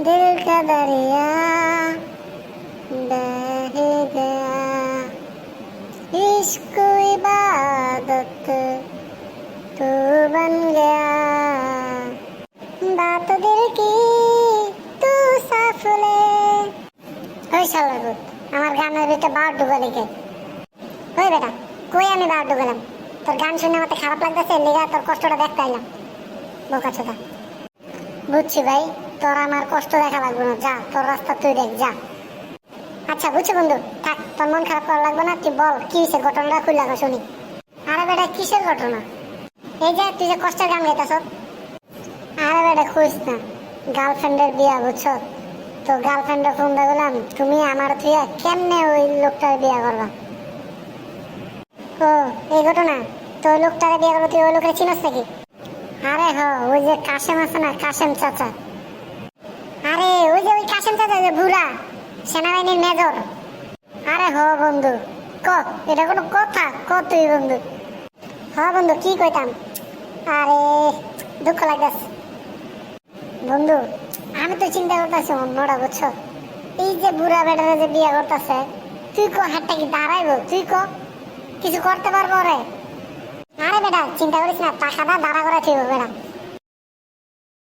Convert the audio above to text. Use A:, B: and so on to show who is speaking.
A: दिल का दरिया बह गया, इश्क इबादत तू बन गया, बात दिल की तू साफ ले। ওই শালার ভূত, আমার গানের ভিতরে বাদ ঢুকা লিখে। ওই বেটা, কই আমি বাদ ঢুকালাম? তোর গান শুনে আমার খারাপ লাগতেছে, লেগা তোর কষ্টটা দেখতে আইলাম। বোকা চোদা। বুঝছি ভাই, তোর আমার কষ্ট দেখা লাগবে না, যা তোর রাস্তা তুই দেখ, যা। আচ্ছা বুঝছি বন্ধু, থাক, তোর মন খারাপ করা লাগবে না, তুই বল কি হয়েছে, ঘটনাটা খুলে রাখো শুনি। আরে বেটা, কিসের ঘটনা? এই যে তুই যে কষ্টের গান গাইতেছ। আরে বেটা খুঁজ না, গার্লফ্রেন্ডের বিয়া বুঝছো তো, গার্লফ্রেন্ডের ফোন দেখলাম, তুমি আমার তুই কেমনে ওই লোকটার বিয়া করবা? ও এই ঘটনা, তো ওই লোকটারে বিয়া করবো, তুই ওই লোকের চিনস নাকি? আরে হ, ওই যে কাশেম আছে না, কাশেম চাচা। আরে ওই যে ওই কাশেম চাচা, যে বুড়া সেনাবাহিনীর মেজর। আরে হ বন্ধু, ক এটা কোনো কথা? ক তুই বন্ধু। হ বন্ধু, কি কইতাম? আরে দুঃখ লাগতেছে বন্ধু, আমি তো চিন্তা করতেছি অন্যটা বুঝছো, এই যে বুড়া বেটারে যে বিয়া করতেছে, তুই ক হাতটা কি দাঁড়াইবো? তুই ক কিছু করতে পারবো রে? আরে বেটা চিন্তা করিস না, টাকাটা দাঁড়া করে ঠিক বেটা।